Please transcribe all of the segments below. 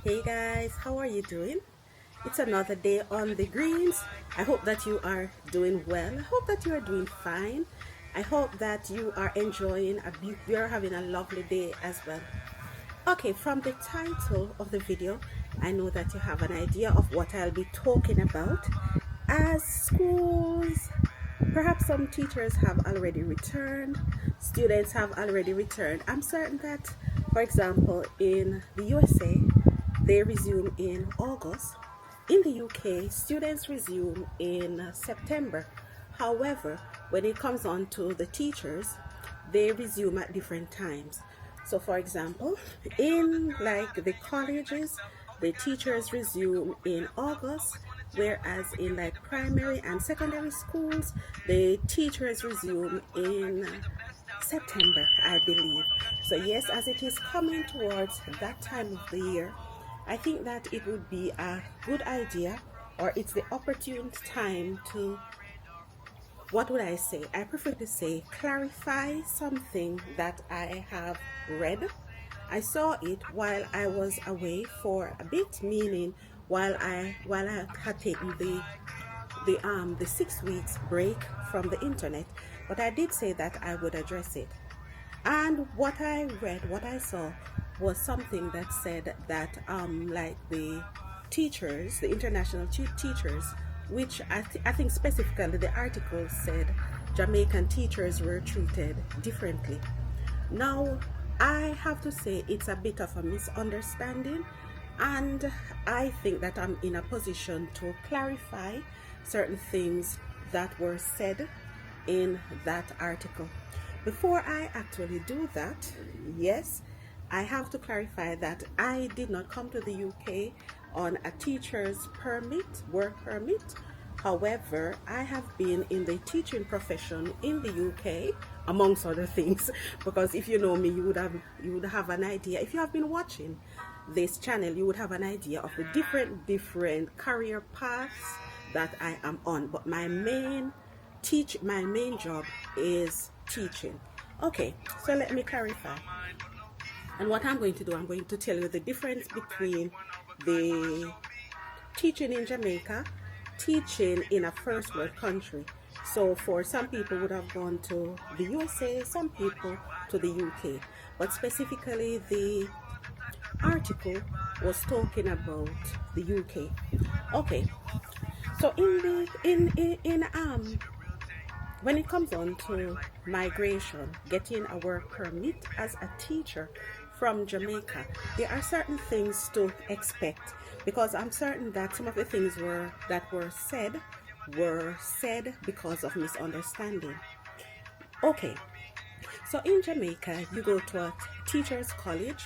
Hey guys, how are you doing? It's another day on the greens. I hope that you are doing well. I hope that you are doing fine. I hope that you are enjoying you're having a lovely day as well. Okay, from the title of the video, I know that you have an idea of what I'll be talking about. As schools, perhaps some teachers have already returned, students have already returned. I'm certain that, for example, in the USA, they resume in August. In the UK, students resume in September. However, when it comes on to the teachers, they resume at different times. So, for example, in like the colleges, the teachers resume in August, whereas in like primary and secondary schools, the teachers resume in September, I believe. So, yes, as it is coming towards that time of the year, I think that it would be a good idea, or it's the opportune time to, what would I say? I prefer to say clarify something that I have read. I saw it while I was away for a bit, meaning while I had taken the 6 weeks break from the internet, but I did say that I would address it. And what I read, what I saw, was something that said that like the teachers, the international teachers, which I think specifically the article said Jamaican teachers were treated differently. Now, I have to say it's a bit of a misunderstanding, and I think that I'm in a position to clarify certain things that were said in that article. Before I actually do that, yes, I have to clarify that I did not come to the UK on a teacher's permit, work permit. However, I have been in the teaching profession in the UK, amongst other things, because if you know me, you would have an idea. If you have been watching this channel, you would have an idea of the different career paths that I am on. But my main job is teaching. Okay, so let me clarify. And what I'm going to do, I'm going to tell you the difference between the teaching in Jamaica, teaching in a first world country. So for some people would have gone to the USA, some people to the UK. But specifically the article was talking about the UK. Okay. So when it comes on to migration, getting a work permit as a teacher from Jamaica, there are certain things to expect, because I'm certain that some of the things that were said because of misunderstanding. Okay, so in Jamaica, you go to a teacher's college,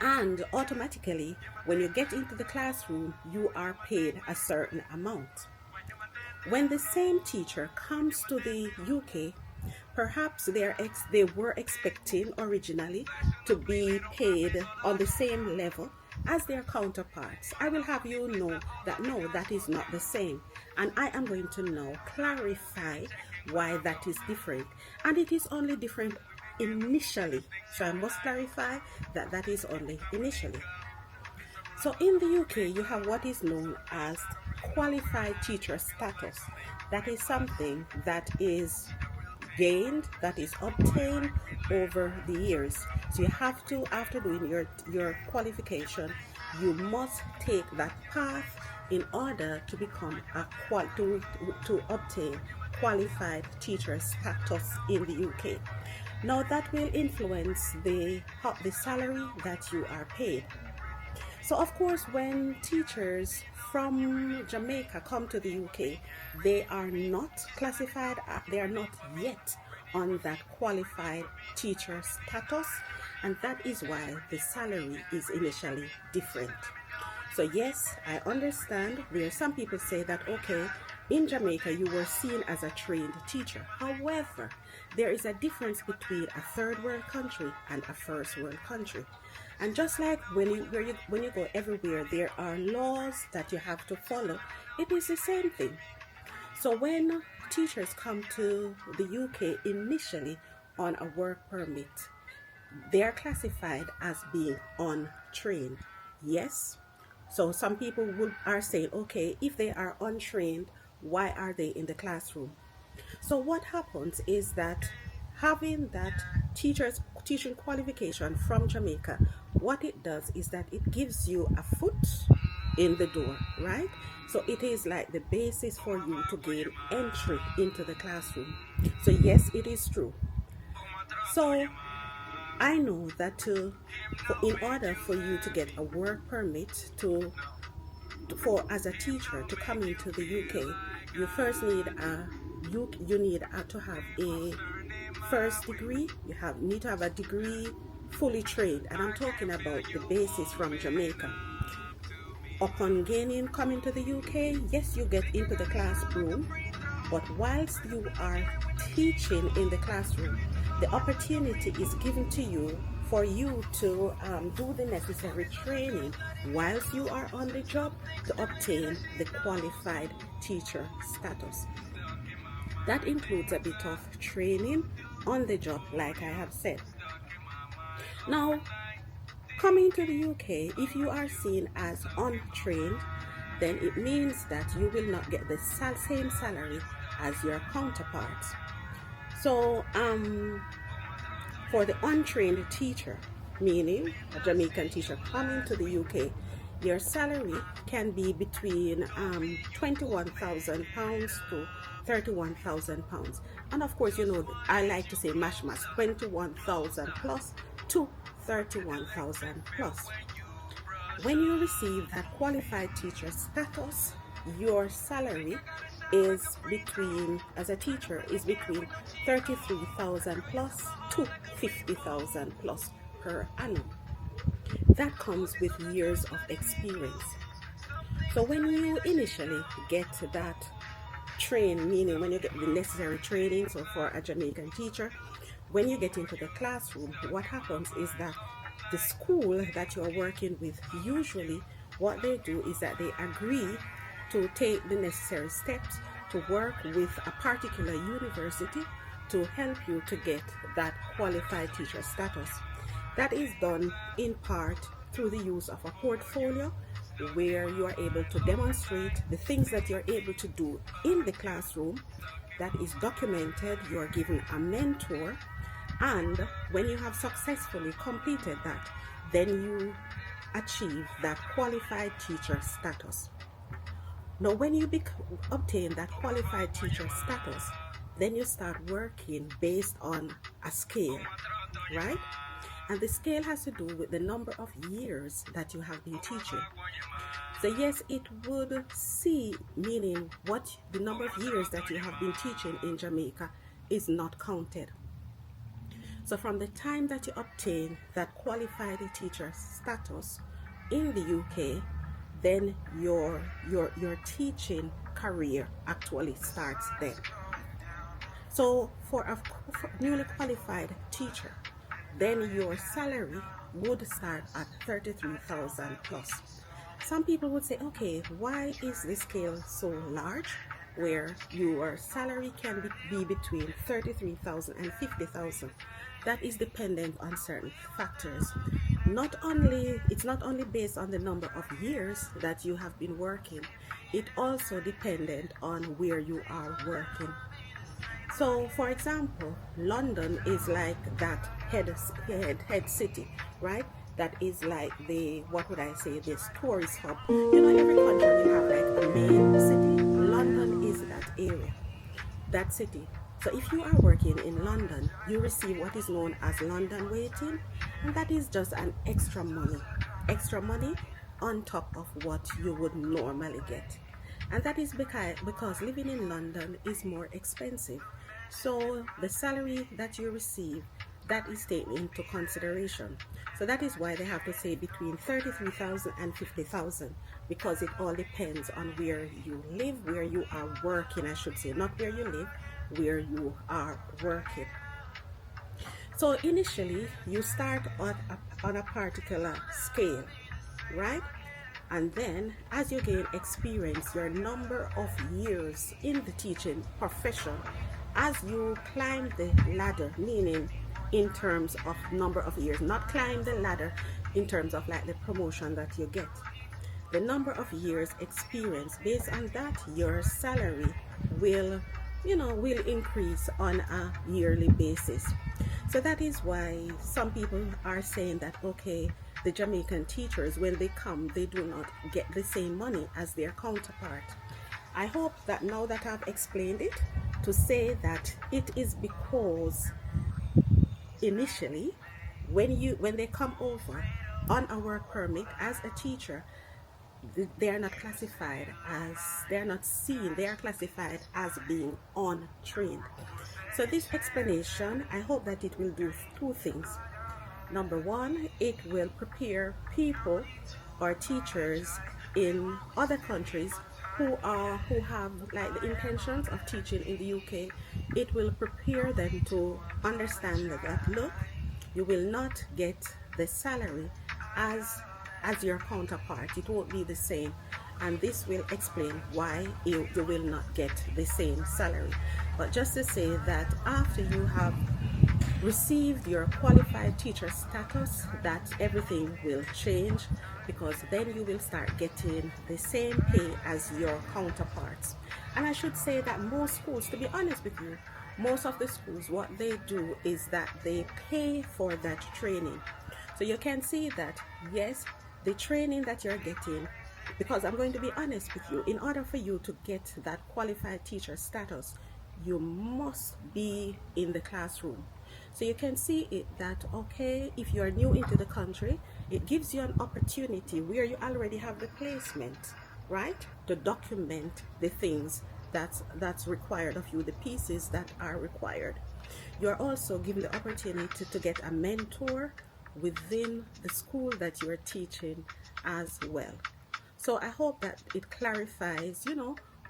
and automatically, when you get into the classroom, you are paid a certain amount. When the same teacher comes to the UK, perhaps they were expecting originally to be paid on the same level as their counterparts. I will have you know that no, that is not the same. And I am going to now clarify why that is different. And it is only different initially. So I must clarify that that is only initially. So in the UK, you have what is known as qualified teacher status. That is something that is gained, that is obtained over the years. So you have to, after doing your qualification, you must take that path in order to become to obtain qualified teacher status in the UK. Now that will influence the salary that you are paid. So of course, when teachers from Jamaica come to the UK, they are not classified, they are not yet on that qualified teacher status, and that is why the salary is initially different. So yes, I understand where some people say that, okay, in Jamaica you were seen as a trained teacher. However, there is a difference between a third world country and a first world country. And just like when you go everywhere, there are laws that you have to follow. It is the same thing. So when teachers come to the UK initially on a work permit, they are classified as being untrained. Yes. So some people are saying, okay, if they are untrained, why are they in the classroom? So what happens is that having that teaching qualification from Jamaica, what it does is that it gives you a foot in the door, right? So it is like the basis for you to gain entry into the classroom. So yes, it is true. So I know that in order for you to get a work permit for as a teacher to come into the UK, you first need you need to have a first degree. Need to have a degree fully trained, and I'm talking about the basis from Jamaica. Upon coming to the UK, yes, you get into the classroom, but whilst you are teaching in the classroom, the opportunity is given to you for you to do the necessary training whilst you are on the job to obtain the qualified teacher status. That includes a bit of training on the job, like I have said. Now, coming to the UK, if you are seen as untrained, then it means that you will not get the same salary as your counterparts. So, for the untrained teacher, meaning a Jamaican teacher coming to the UK, your salary can be between £21,000 to £31,000. And of course, I like to say mash 21,000 plus to 31,000 plus. When you receive that qualified teacher status, your salary is as a teacher, is between 33,000 plus to 50,000 plus per annum. That comes with years of experience. So when you initially get that train, meaning when you get the necessary training, so for a Jamaican teacher, when you get into the classroom, what happens is that the school that you're working with, usually what they do is that they agree to take the necessary steps to work with a particular university to help you to get that qualified teacher status. That is done in part through the use of a portfolio, where you are able to demonstrate the things that you're able to do in the classroom. That is documented. You're given a mentor, and when you have successfully completed that, then you achieve that qualified teacher status. Now, when you obtain that qualified teacher status, then you start working based on a scale, right? And the scale has to do with the number of years that you have been teaching. So yes, it would meaning what the number of years that you have been teaching in Jamaica is not counted. So from the time that you obtain that qualified teacher status in the UK, then your teaching career actually starts then. So for a newly qualified teacher, then your salary would start at 33,000 plus. Some people would say, okay, why is the scale so large, where your salary can be between 33,000 and 50,000? That is dependent on certain factors. It's not only based on the number of years that you have been working, it also dependent on where you are working. So, for example, London is like that head city, right? That is like the this tourist hub. Every country will have like a main city. London is that area, that city. So if you are working in London, you receive what is known as London waiting, and that is just an extra money on top of what you would normally get. And that is because living in London is more expensive. So the salary that you receive, that is taken into consideration. So that is why they have to say between 33,000 and 50,000, because it all depends on where you live, where you are working, I should say, not where you live, where you are working. So initially, you start on a particular scale, right? And then as you gain experience, your number of years in the teaching profession, as you climb the ladder, meaning in terms of number of years, not climb the ladder in terms of like the promotion that you get. The number of years experience, based on that your salary will, will increase on a yearly basis. So that is why some people are saying that, okay, the Jamaican teachers, when they come, they do not get the same money as their counterpart. I hope that now that I've explained it, to say that it is because initially when they come over on a work permit as a teacher, they are not classified as, they are not seen, they are classified as being untrained. So this explanation, I hope that it will do two things. Number one, it will prepare people or teachers in other countries who have like the intentions of teaching in the UK. It will prepare them to understand that, look, you will not get the salary as your counterpart. It won't be the same, and this will explain why you will not get the same salary. But just to say that after you have received your qualified teacher status, that everything will change, because then you will start getting the same pay as your counterparts. And I should say that most schools, to be honest with you, most of the schools, what they do is that they pay for that training. So you can see that, yes, the training that you're getting, because I'm going to be honest with you, in order for you to get that qualified teacher status, you must be in the classroom. So you can see it that, okay, if you are new into the country, it gives you an opportunity where you already have the placement, right, to document the things that's required of you, the pieces that are required. You're also given the opportunity to get a mentor within the school that you're teaching as well. So I hope that it clarifies,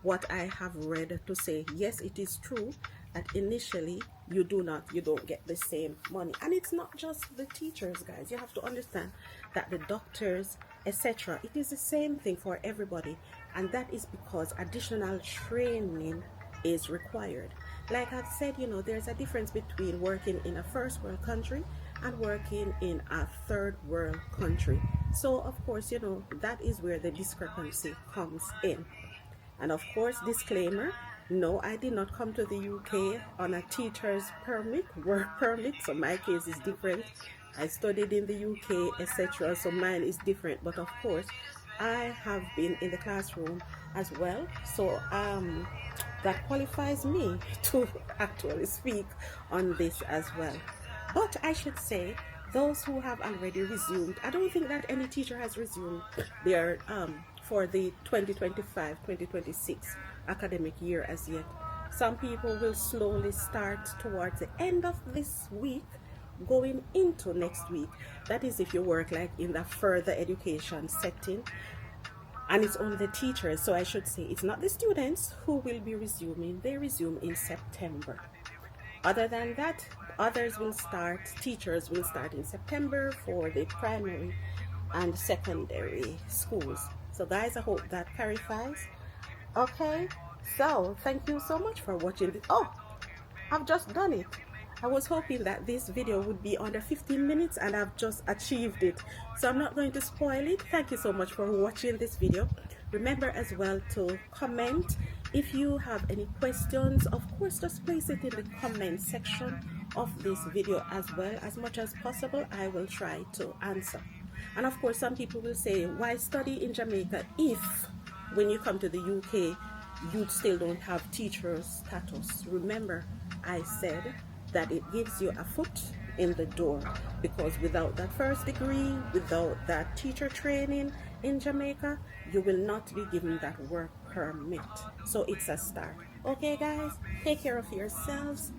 what I have read to say. Yes, it is true that initially you don't get the same money. And it's not just the teachers, guys. You have to understand that the doctors, etc., it is the same thing for everybody. And that is because additional training is required. Like I've said, there's a difference between working in a first world country and working in a third world country. So of course, that is where the discrepancy comes in. And of course, disclaimer, no, I did not come to the UK on a teacher's permit, work permit, so my case is different. I studied in the UK, etc., so mine is different. But of course, I have been in the classroom as well, so that qualifies me to actually speak on this as well. But I should say, those who have already resumed, I don't think that any teacher has resumed their for the 2025-2026 academic year as yet. Some people will slowly start towards the end of this week, going into next week. That is if you work like in the further education setting. And it's only the teachers, so I should say it's not the students who will be resuming. They resume in September. Other than that, teachers will start in September for the primary and secondary schools. So guys, I hope that clarifies. Okay, so thank you so much for watching this. Oh, I've just done it. I was hoping that this video would be under 15 minutes and I've just achieved it. So I'm not going to spoil it. Thank you so much for watching this video. Remember as well to comment. If you have any questions, of course, just place it in the comment section of this video as well. As much as possible, I will try to answer. And of course, some people will say, why study in Jamaica if when you come to the UK, you still don't have teacher status? Remember, I said that it gives you a foot in the door, because without that first degree, without that teacher training in Jamaica, you will not be given that work permit. So it's a start. Okay guys, take care of yourselves.